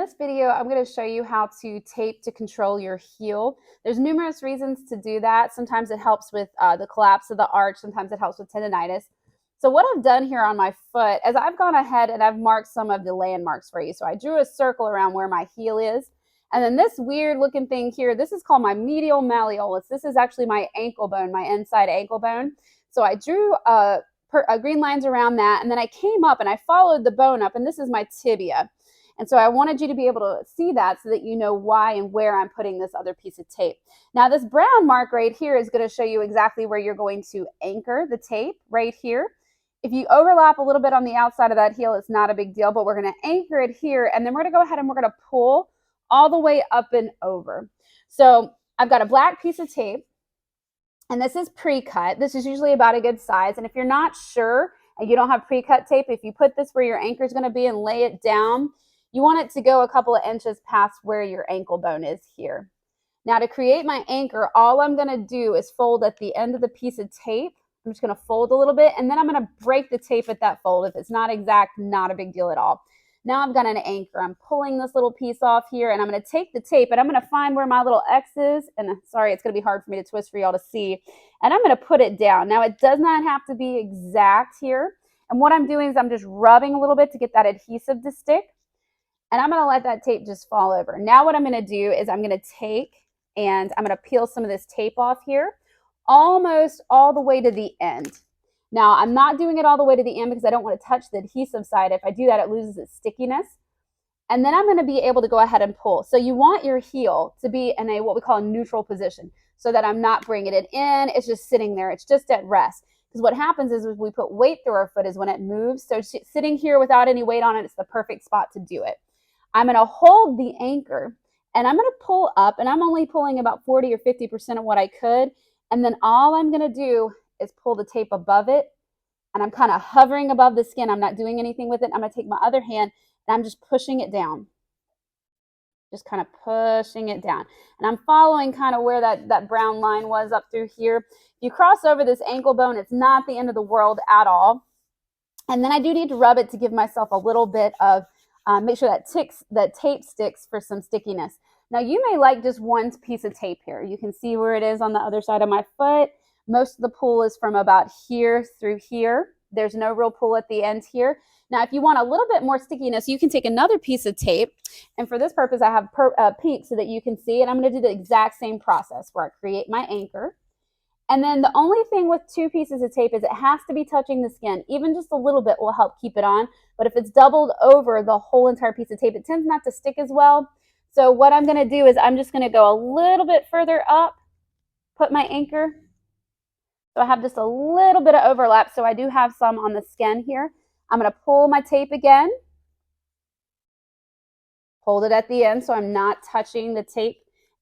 this video, I'm going to show you how to tape to control your heel. There's numerous reasons to do that. Sometimes it helps with the collapse of the arch. Sometimes it helps with tendonitis. So what I've done here on my foot is I've gone ahead and I've marked some of the landmarks for you. So I drew a circle around where my heel is. And then this weird looking thing here, this is called my medial malleolus. This is actually my ankle bone, my inside ankle bone. So I drew green lines around that. And then I came up and I followed the bone up. And this is my tibia. And so I wanted you to be able to see that so that you know why and where I'm putting this other piece of tape. Now this brown mark right here is going to show you exactly where you're going to anchor the tape right here. If you overlap a little bit on the outside of that heel, it's not a big deal, but we're going to anchor it here, and then we're going to go ahead and we're going to pull all the way up and over. So I've got a black piece of tape, and this is pre-cut. This is usually about a good size, and if you're not sure and you don't have pre-cut tape, if you put this where your anchor is going to be and lay it down, you want it to go a couple of inches past where your ankle bone is here. Now to create my anchor, all I'm going to do is fold at the end of the piece of tape. I'm just going to fold a little bit, and then I'm going to break the tape at that fold. If it's not exact, not a big deal at all. Now I've got an anchor. I'm pulling this little piece off here, and I'm going to take the tape, and I'm going to find where my little X is. And sorry, it's going to be hard for me to twist for y'all to see. And I'm going to put it down. Now it does not have to be exact here. And what I'm doing is I'm just rubbing a little bit to get that adhesive to stick. And I'm going to let that tape just fall over. Now what I'm going to do is I'm going to take and I'm going to peel some of this tape off here, almost all the way to the end. Now I'm not doing it all the way to the end because I don't want to touch the adhesive side. If I do that, it loses its stickiness. And then I'm going to be able to go ahead and pull. So you want your heel to be in a what we call a neutral position so that I'm not bringing it in. It's just sitting there. It's just at rest. Because what happens is if we put weight through our foot is when it moves. So sitting here without any weight on it, it's the perfect spot to do it. I'm going to hold the anchor and I'm going to pull up, and I'm only pulling about 40 or 50% of what I could. And then all I'm going to do is pull the tape above it, and I'm kind of hovering above the skin. I'm not doing anything with it. I'm going to take my other hand and I'm just pushing it down. Just kind of pushing it down. And I'm following kind of where that brown line was up through here. If you cross over this ankle bone, it's not the end of the world at all. And then I do need to rub it to give myself a little bit of make sure that tape sticks for some stickiness. Now you may like just one piece of tape here. You can see where it is on the other side of my foot. Most of the pull is from about here through here. There's no real pull at the end here. Now if you want a little bit more stickiness, you can take another piece of tape. And for this purpose, I have pink so that you can see. And I'm going to do the exact same process where I create my anchor. And then the only thing with two pieces of tape is it has to be touching the skin. Even just a little bit will help keep it on. But if it's doubled over the whole entire piece of tape, it tends not to stick as well. So what I'm going to do is I'm just going to go a little bit further up, put my anchor. So I have just a little bit of overlap. So I do have some on the skin here. I'm going to pull my tape again. Hold it at the end so I'm not touching the tape.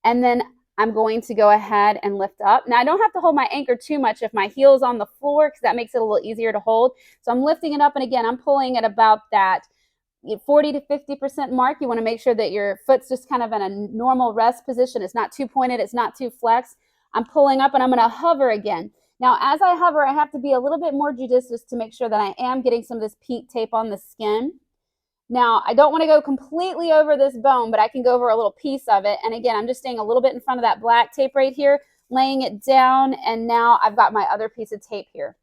And then I'm going to go ahead and lift up. Now I don't have to hold my anchor too much if my heel is on the floor because that makes it a little easier to hold. So I'm lifting it up, and again, I'm pulling at about that 40 to 50% mark. You want to make sure that your foot's just kind of in a normal rest position. It's not too pointed, it's not too flexed. I'm pulling up and I'm going to hover again. Now as I hover, I have to be a little bit more judicious to make sure that I am getting some of this pink tape on the skin. Now, I don't want to go completely over this bone, but I can go over a little piece of it. And again, I'm just staying a little bit in front of that black tape right here, laying it down, and now I've got my other piece of tape here.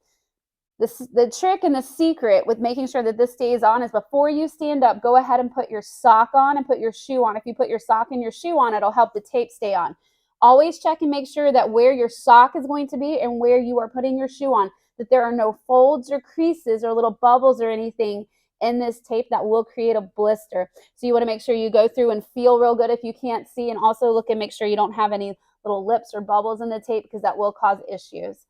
The trick and the secret with making sure that this stays on is before you stand up, go ahead and put your sock on and put your shoe on. If you put your sock and your shoe on, it'll help the tape stay on. Always check and make sure that where your sock is going to be and where you are putting your shoe on, that there are no folds or creases or little bubbles or anything in this tape that will create a blister. So you want to make sure you go through and feel real good if you can't see, and also look and make sure you don't have any little lips or bubbles in the tape because that will cause issues.